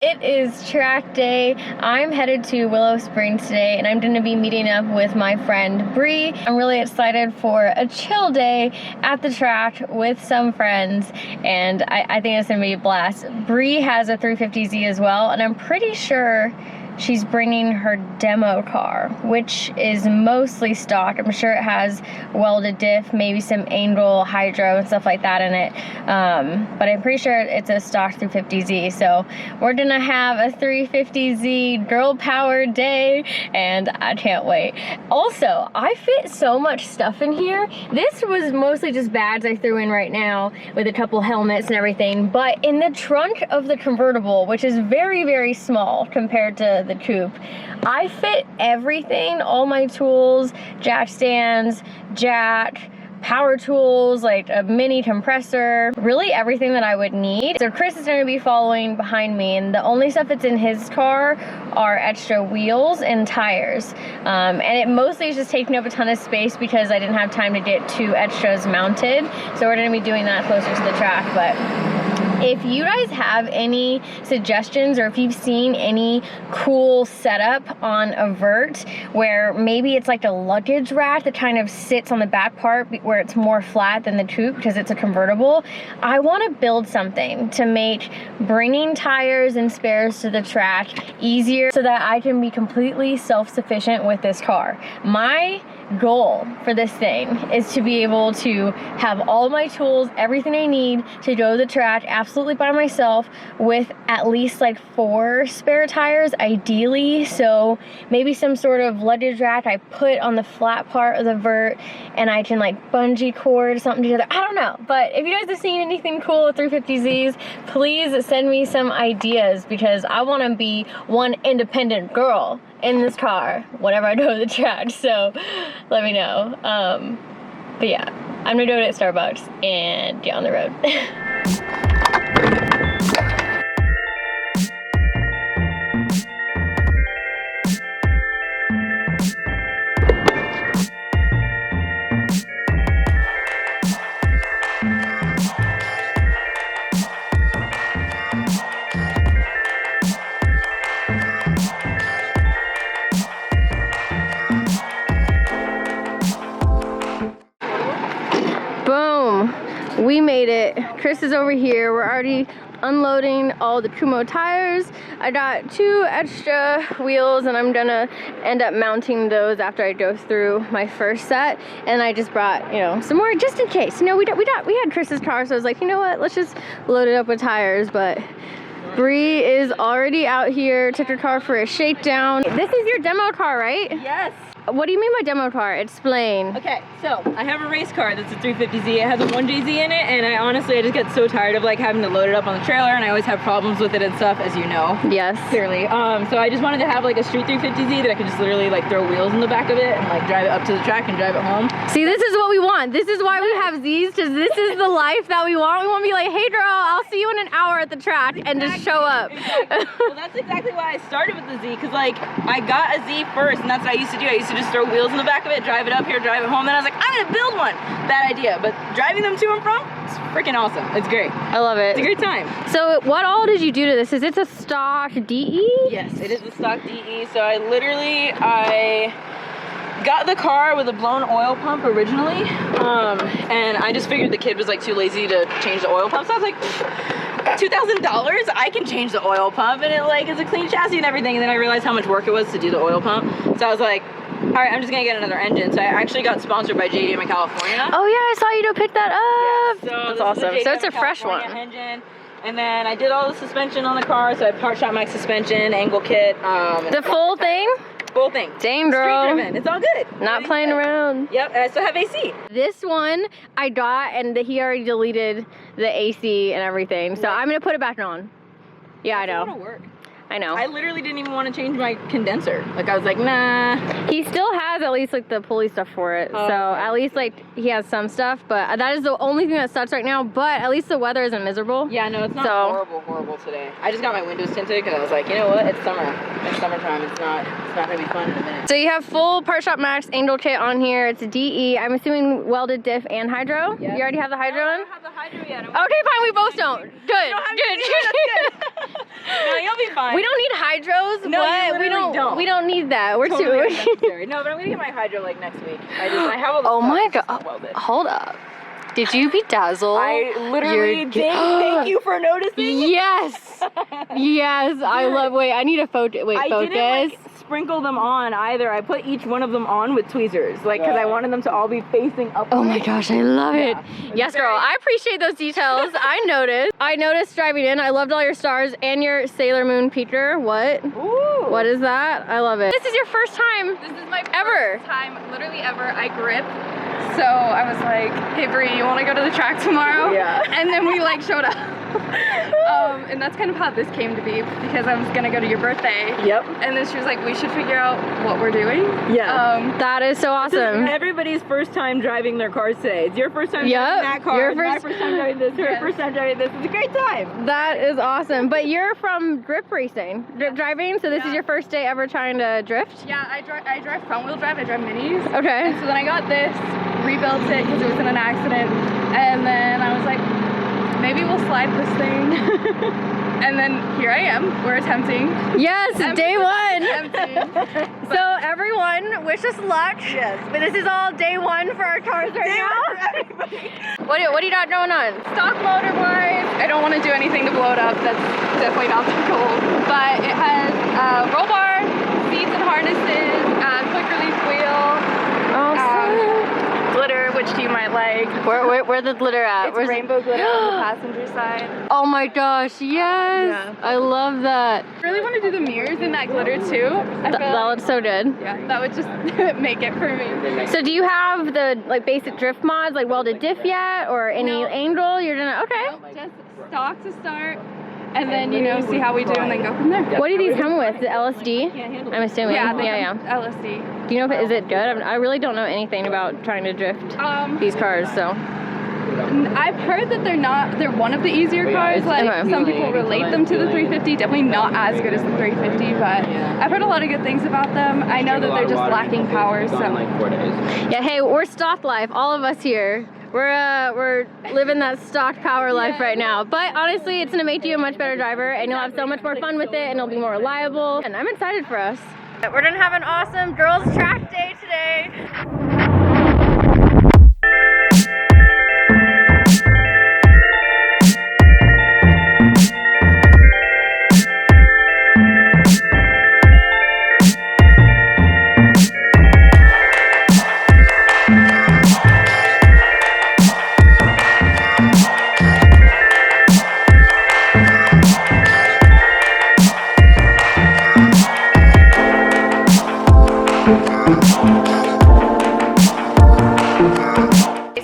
It is track day. I'm headed to Willow Springs today and I'm going to be meeting up with my friend Bree. I'm really excited for a chill day at the track with some friends and I think it's going to be a blast. Bree has a 350Z as well and I'm pretty sure she's bringing her demo car, which is mostly stock. I'm sure it has welded diff, maybe some angle, hydro, and stuff like that in it. But I'm pretty sure it's a stock 350Z. So we're gonna have a 350Z girl power day, and I can't wait. Also, I fit so much stuff in here. This was mostly just bags I threw in right now with a couple helmets and everything. But in the trunk of the convertible, which is very, very small compared to the coupe, I fit everything, all my tools, jack stands, jack, power tools, like a mini compressor, really everything that I would need. So Chris is going to be following behind me, and the only stuff that's in his car are extra wheels and tires. And it mostly is just taking up a ton of space because I didn't have time to get 2 extras mounted. So we're going to be doing that closer to the track. But if you guys have any suggestions or if you've seen any cool setup on a VERT where maybe it's like a luggage rack that kind of sits on the back part where it's more flat than the coupe because it's a convertible, I want to build something to make bringing tires and spares to the track easier so that I can be completely self-sufficient with this car. My goal for this thing is to be able to have all my tools, everything I need to go to the track absolutely by myself with at least like 4 spare tires ideally. So maybe some sort of luggage rack I put on the flat part of the VERT and I can like bungee cord something together. I don't know, but if you guys have seen anything cool with 350Zs, please send me some ideas because I want to be one independent girl in this car whenever I go to the track, so let me know. But yeah, I'm gonna go to Starbucks and get on the road. Boom, we made it. Chris is over here. We're already unloading all the Kumo tires. I got 2 extra wheels and I'm gonna end up mounting those after I go through my first set. And I just brought, you know, some more just in case. You know, we had Chris's car, so I was like, you know what, let's just load it up with tires. But Bree is already out here, took her car for a shakedown. This is your demo car, right? Yes. What do you mean by demo car? Explain. Okay, so I have a race car that's a 350Z. It has a 1JZ in it, and I just get so tired of like having to load it up on the trailer, and I always have problems with it and stuff, as you know. Yes. Clearly. So I just wanted to have like a street 350Z that I could just literally like throw wheels in the back of it and like drive it up to the track and drive it home. See, this is what we want. This is why we have Z's, because this is the life that we want. We want to be like, hey girl, I'll see you in an hour at the track, and just show up. Exactly. Well, that's exactly why I started with the Z, because like I got a Z first, and that's what I used to do. I used to just throw wheels in the back of it, drive it up here, drive it home. Then I was like, I'm gonna build one. Bad idea, but driving them to and from, it's freaking awesome. It's great. I love it. It's a great time. So what all did you do to this? Is it a stock DE? Yes, it is the stock DE. So I got the car with a blown oil pump originally, and I just figured the kid was like too lazy to change the oil pump. So I was like, $2,000, I can change the oil pump, and it like is a clean chassis and everything. And then I realized how much work it was to do the oil pump. So I was like, all right, I'm just gonna get another engine. So I actually got sponsored by JDM in California. Oh yeah, I saw you go pick that up. Yeah, so that's awesome. So it's a fresh one. Engine. And then I did all the suspension on the car. So I part shot my suspension, angle kit. The full thing? Full thing. Dang, girl. Street driven. It's all good. Not playing around. Yep, and I still have AC. This one I got, and he already deleted the AC and everything. So I'm gonna put it back on. Yeah, I know. That's a lot of work. I know. I literally didn't even want to change my condenser. Like I was like, nah. He still has at least like the pulley stuff for it. Oh, so okay. at least like he has some stuff, but that is the only thing that sucks right now. But at least the weather isn't miserable. Yeah, no, it's not horrible today. I just got my windows tinted because I was like, you know what? It's summer. It's summertime. It's not gonna be fun in a minute. So you have full Part Shop Max angle kit on here. It's a DE. I'm assuming welded diff and hydro. Yep. You already have the hydro in? I don't have the hydro yet. Okay, fine. We both don't. Good. You don't have good. No, you'll be fine. We don't need hydros. No, what? you literally don't. We don't need that. We're Totally too. unnecessary. No, but I'm gonna get my hydro like next week. I have all the Oh stuff, my it's just god! not welded. Hold up. Did you bedazzle? I literally did. Thank you for noticing. Yes. Yes, I love. Wait, I need a photo. Wait, I focus. didn't like sprinkle them on either. I put each one of them on with tweezers, like because I wanted them to all be facing up. Oh my gosh, I love it. Yes, very- girl. I appreciate those details. I noticed. I noticed driving in. I loved all your stars and your Sailor Moon Peter. What? Ooh. What is that? I love it. This is your first time. This is my Ever. first time, literally ever. I grip. So I was like, hey Bree, you want to go to the track tomorrow? Yeah. And then we like showed up. And that's kind of how this came to be because I was gonna go to your birthday. Yep. And then she was like, we should figure out what we're doing. Yeah. That is so This is awesome. everybody's first time driving their cars today. It's your first time Yep. driving that car. Your It's my first- first time driving this. Her Yes. first time driving this. It's a great time. That is awesome. But you're from drip racing, drip driving, so this is Yeah. your first day ever trying to drift? Yeah, I drive front wheel drive, I drive minis. Okay. And so then I got this, rebuilt it because it was in an accident. And then I was like, maybe we'll slide this thing. And then here I am, we're attempting. Yes, day one. Empty. So everyone, wish us luck. Yes. But this is all day one for our cars right now. What do you got going on? Stock motor wise, I don't want to do anything to blow it up. That's definitely not the goal. But it has roll bar, seats and harnesses, quick release wheel, glitter, which you might like. Where the glitter at? It's rainbow glitter on the passenger side. Oh my gosh, yes. Yeah. I love that. I really want to do the mirrors in that glitter too. I feel That looks so good. yeah, that would just make it for me. So do you have the like basic drift mods, like welded diff yet, or any No. angle? You're gonna okay. Just stock to start, and then see how we do, and then go from there. What do these come with? The LSD? I'm assuming. Yeah, they yeah. have LSD. Do you know if is it good? I really don't know anything about trying to drift these cars, so. I've heard that they're one of the easier cars. Like Okay. some people relate them to the 350. Definitely not as good as the 350, but I've heard a lot of good things about them. I know that they're just lacking power. So Yeah, hey, we're stock life, all of us here. We're living that stock power life right now. But honestly, it's gonna make you a much better driver, and you'll have so much more fun with it, and it'll be more reliable. And I'm excited for us. We're gonna have an awesome girls' track day today.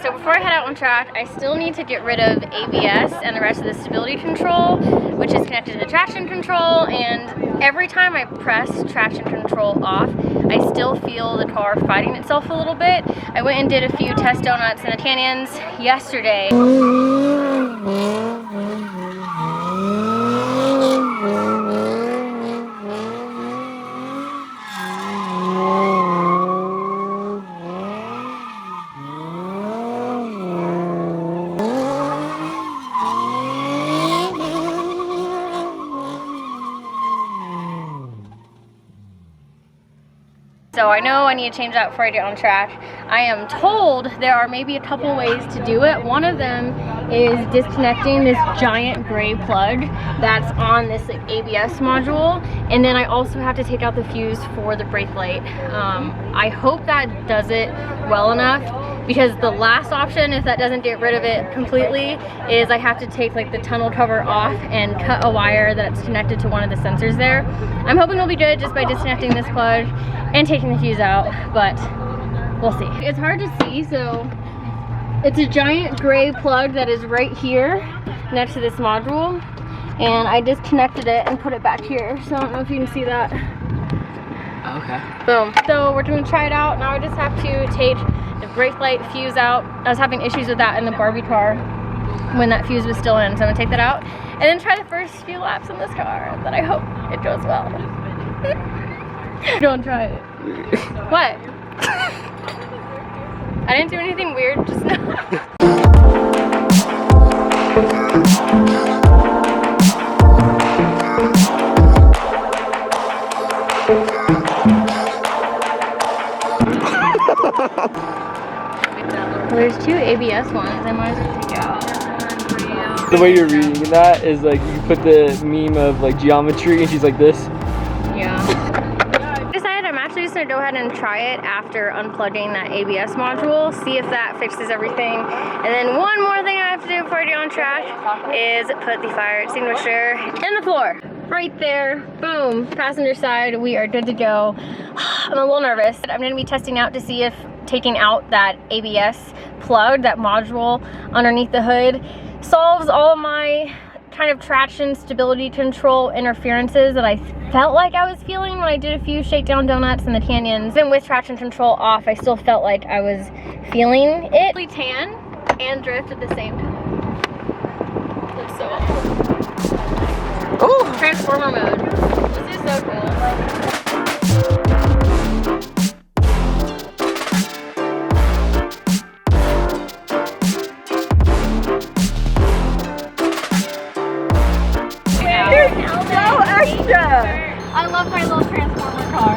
So before I head out on track, I still need to get rid of ABS and the rest of the stability control, which is connected to the traction control, and every time I press traction control off, I still feel the car fighting itself a little bit. I went and did a few test donuts in the canyons yesterday. So I know I need to change that before I get on track. I am told there are maybe a couple ways to do it. One of them is disconnecting this giant gray plug that's on this like, ABS module, and then I also have to take out the fuse for the brake light. I hope that does it well enough, because the last option, if that doesn't get rid of it completely, is I have to take like the tunnel cover off and cut a wire that's connected to one of the sensors there. I'm hoping it'll be good just by disconnecting this plug and taking the fuse out, but we'll see. It's hard to see, so it's a giant gray plug that is right here next to this module, and I disconnected it and put it back here, so I don't know if you can see that. Okay. Boom. So we're gonna try it out. Now I just have to take the brake light fuse out. I was having issues with that in the Barbie car when that fuse was still in, so I'm gonna take that out and then try the first few laps in this car, and then I hope it goes well. Don't try it. What? I didn't do anything weird just now. there's two ABS ones. I might as well take out. The way you're reading that is like you put the meme of like geometry and she's like this. Yeah. I decided I'm actually just gonna go ahead and try it after unplugging that ABS module, see if that fixes everything. And then one more thing I have to do before I get on track is put the fire extinguisher in the floor. Right there, boom, passenger side, we are good to go. I'm a little nervous. I'm gonna be testing out to see if taking out that ABS plug, that module underneath the hood, solves all of my kind of traction, stability control interferences that I felt like I was feeling when I did a few shakedown donuts in the canyons. Even with traction control off, I still felt like I was feeling it. Really tan and drift at the same time. Looks so awesome. Ooh. Transformer mode. This is so cool. I love my little transformer car.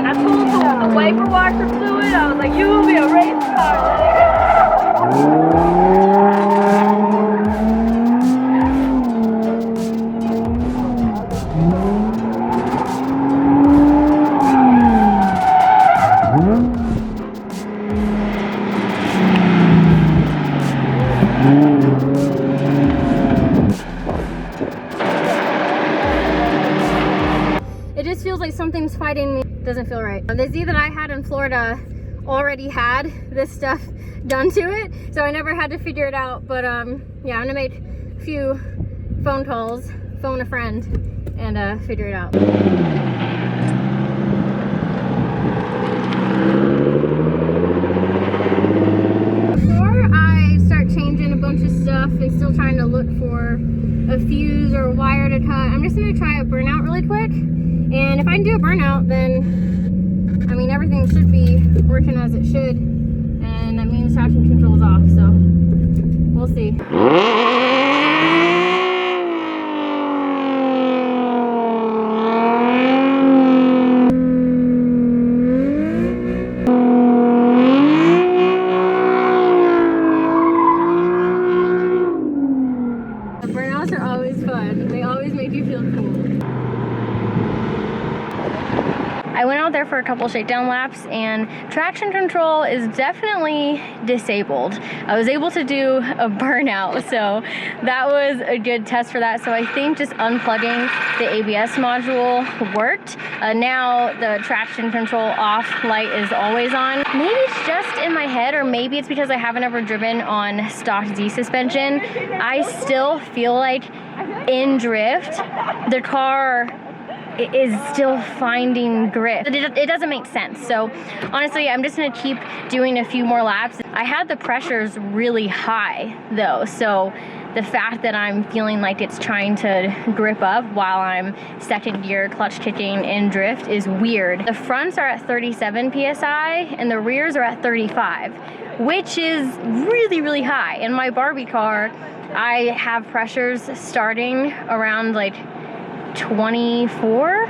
I told him the wiper washer fluid. I was like, you will be a race car. It just feels like something's fighting me. Doesn't feel right. The Z that I had in Florida already had this stuff done to it, so I never had to figure it out. But yeah, I'm gonna make a few phone calls, phone a friend, and figure it out. Before I start changing a bunch of stuff and still trying to look for a fuse or a wire to cut, I'm just gonna try a burnout really quick. And if I can do a burnout, then, I mean, everything should be working as it should. And that means traction control is off, so we'll see. The burnouts are always fun. They always make you feel cool. I went out there for a couple shakedown laps, and traction control is definitely disabled. I was able to do a burnout, so that was a good test for that. So I think just unplugging the ABS module worked. Now the traction control off light is always on. Maybe it's just in my head, or maybe it's because I haven't ever driven on stock Z suspension. I still feel like in drift, the car is still finding grip. It doesn't make sense. So honestly, I'm just gonna keep doing a few more laps. I had the pressures really high though, so the fact that I'm feeling like it's trying to grip up while I'm second gear clutch kicking in drift is weird. The fronts are at 37 PSI and the rears are at 35, which is really, really high. In my Barbie car, I have pressures starting around like 24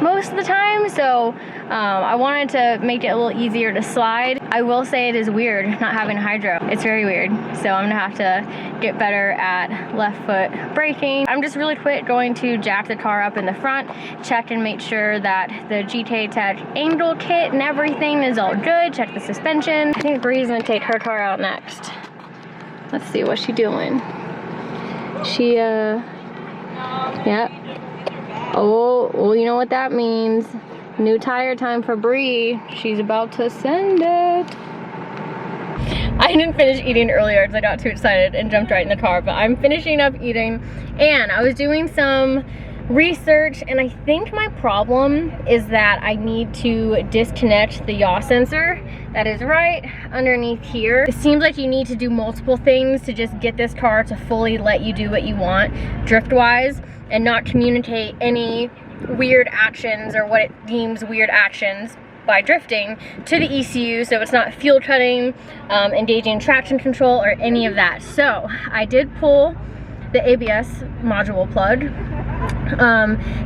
most of the time, so I wanted to make it a little easier to slide. I will say it is weird not having hydro. It's very weird, so I'm gonna have to get better at left foot braking. I'm just really quick going to jack the car up in the front, check and make sure that the GTA Tech Angel kit and everything is all good, check the suspension. I think Bree's gonna take her car out next. Let's see what she's doing. She, yeah. Oh, well, you know what that means. New tire time for Bree. She's about to send it. I didn't finish eating earlier because I got too excited and jumped right in the car, but I'm finishing up eating, and I was doing some research, and I think my problem is that I need to disconnect the yaw sensor that is right underneath here. It seems like you need to do multiple things to just get this car to fully let you do what you want drift wise and not communicate any weird actions or what it deems weird actions by drifting to the ECU, so it's not fuel cutting, engaging traction control, or any of that. So I did pull the ABS module plug.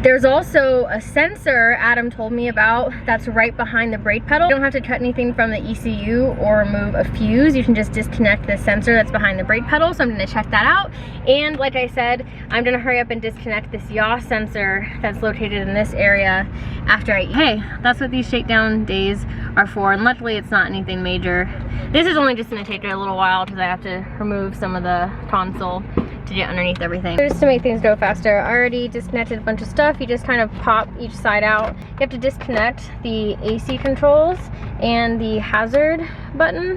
There's also a sensor Adam told me about that's right behind the brake pedal. You don't have to cut anything from the ECU or remove a fuse. You can just disconnect the sensor that's behind the brake pedal, so I'm gonna check that out. And like I said, I'm gonna hurry up and disconnect this yaw sensor that's located in this area after I eat. Hey, that's what these shakedown days are for, and luckily it's not anything major. This is only just gonna take a little while because I have to remove some of the console to get underneath everything. Just to make things go faster, I already disconnected a bunch of stuff. You just kind of pop each side out. You have to disconnect the AC controls and the hazard button.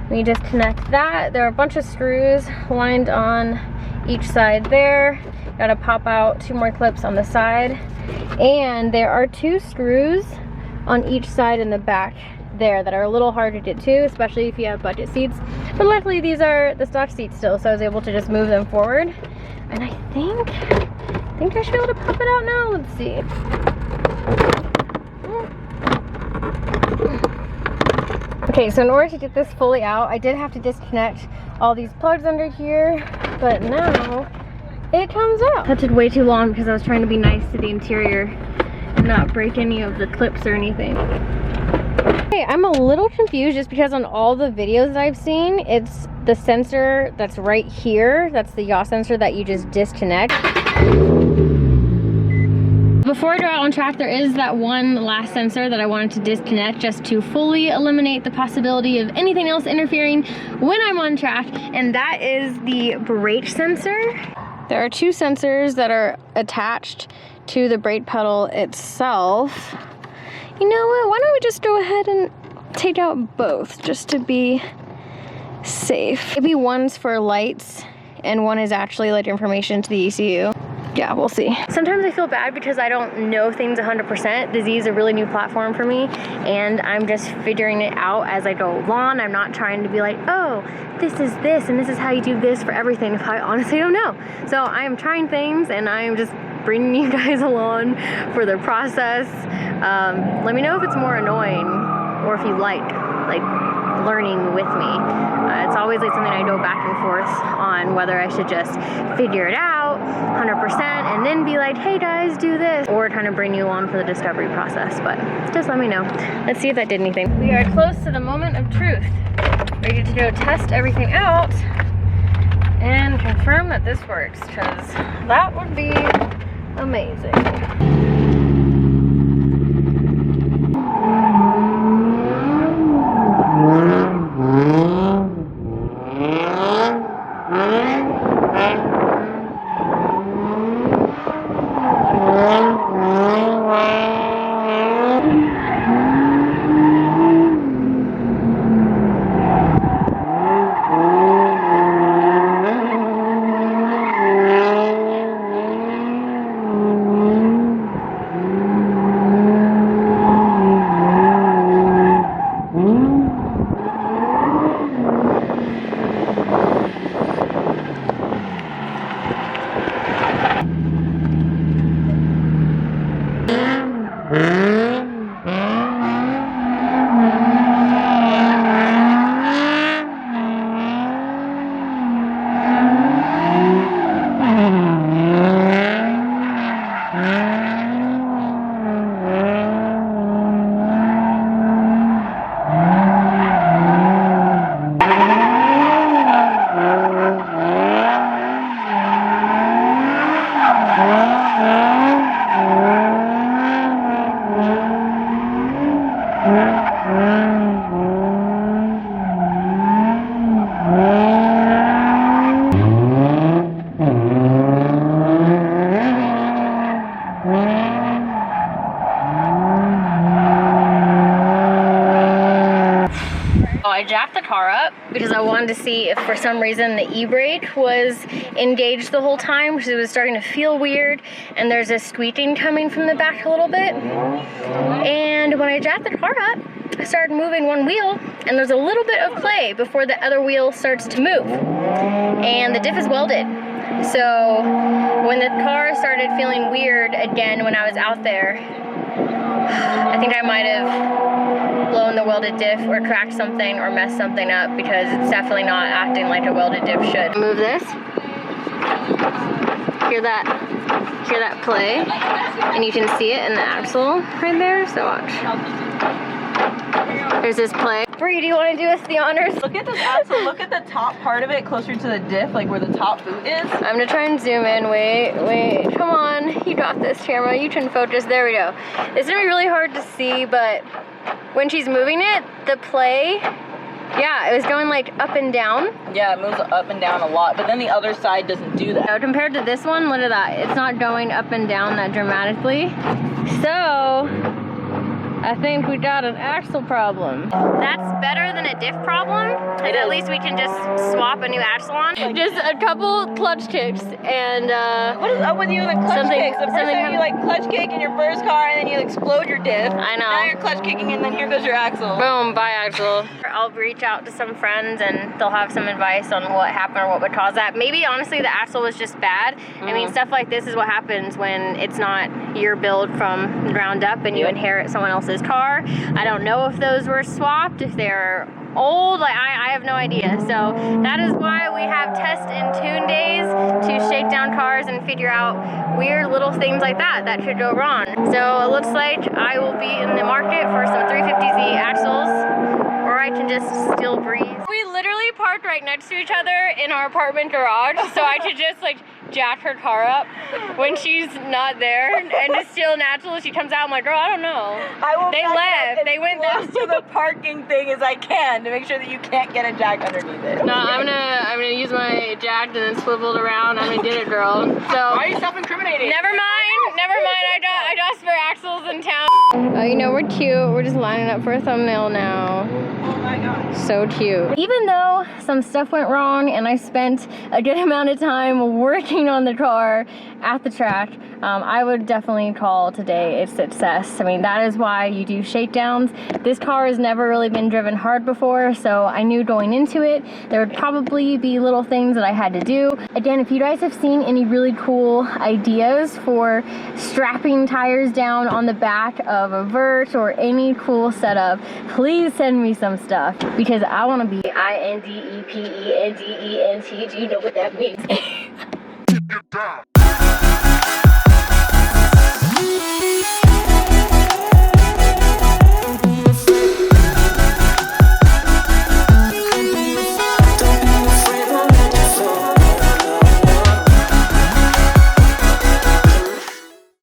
When you disconnect that, there are a bunch of screws lined on each side there. Gotta pop out 2 more clips on the side. And there are 2 screws on each side in the back there that are a little hard to get to, especially if you have budget seats. But luckily these are the stock seats still, so I was able to just move them forward. And I think I should be able to pop it out now. Let's see. Okay, so in order to get this fully out, I did have to disconnect all these plugs under here, but now it comes out. That took way too long because I was trying to be nice to the interior and not break any of the clips or anything. Okay, I'm a little confused just because on all the videos that I've seen, it's the sensor that's right here. That's the yaw sensor that you just disconnect. Before I go out on track, there is that one last sensor that I wanted to disconnect just to fully eliminate the possibility of anything else interfering when I'm on track, and that is the brake sensor. There are 2 sensors that are attached to the brake pedal itself. You know what, why don't we just go ahead and take out both just to be safe. Maybe one's for lights and one is actually like information to the ECU. Yeah, we'll see. Sometimes I feel bad because I don't know things 100%. The Z is a really new platform for me, and I'm just figuring it out as I go along. I'm not trying to be like, oh, this is this, and this is how you do this for everything, if I honestly don't know. So I am trying things, and I'm just bringing you guys along for the process. Let me know if it's more annoying, or if you like learning with me. It's always like something I go back and forth on whether I should just figure it out 100% and then be like, hey guys, do this, or kind of bring you along for the discovery process. But just let me know. Let's see if that did anything. We are close to the moment of truth. Ready to go test everything out and confirm that this works, because that would be amazing. jacked the car up because I wanted to see if for some reason the e-brake was engaged the whole time because it was starting to feel weird, and there's a squeaking coming from the back a little bit. And when I jacked the car up, I started moving one wheel, and there's a little bit of play before the other wheel starts to move. And the diff is welded. So when the car started feeling weird again when I was out there, I think I might have blown the welded diff or cracked something or messed something up, because it's definitely not acting like a welded diff should. Move this. Hear that play? And you can see it in the axle right there, so watch. There's this play. Bree, do you want to do us the honors? Look at this axle. Look at the top part of it closer to the diff, like where the top boot is. I'm gonna try and zoom in. Wait, come on. You got this, camera. You can focus. There we go. It's gonna be really hard to see, but when she's moving it, the play, yeah, it was going like up and down. Yeah, it moves up and down a lot, but then the other side doesn't do that. Now, compared to this one, look at that. It's not going up and down that dramatically. So, I think we got an axle problem. That's better than a diff problem, because at least we can just swap a new axle on. Just a couple clutch kicks and what is up with you and the clutch kicks? The first time you like clutch kick in your first car and then you explode your diff. I know. Now you're clutch kicking and then here goes your axle. Boom, bye axle. I'll reach out to some friends and they'll have some advice on what happened or what would cause that. Maybe honestly the axle was just bad. I mean, stuff like this is what happens when it's not your build from the ground up and you inherit someone else's car. I don't know if those were swapped, if they're old, like I have no idea. So that is why we have test and tune days to shake down cars and figure out weird little things like that could go wrong. So it looks like I will be in the market for some 350Z axles, or I can just still breathe. We literally parked right next to each other in our apartment garage, so I could just like jack her car up when she's not there and just still natural. She comes out, I'm like, girl, I don't know. They left. They went close to the parking thing as I can to make sure that you can't get a jack underneath it. No, I'm gonna use my jack and then swivel it around. I'm gonna get it, girl. So why are you self-incriminating? Never mind. I got spare axles in town. Oh, you know, we're cute. We're just lining up for a thumbnail now. Oh my gosh. So cute. Even though some stuff went wrong and I spent a good amount of time working on the car at the track, I would definitely call today a success. I mean, that is why you do shakedowns. This car has never really been driven hard before, so I knew going into it there would probably be little things that I had to do. Again, if you guys have seen any really cool ideas for strapping tires down on the back of a VERT or any cool setup, please send me some stuff, because I want to be INDEPENDENT. Do you know what that means?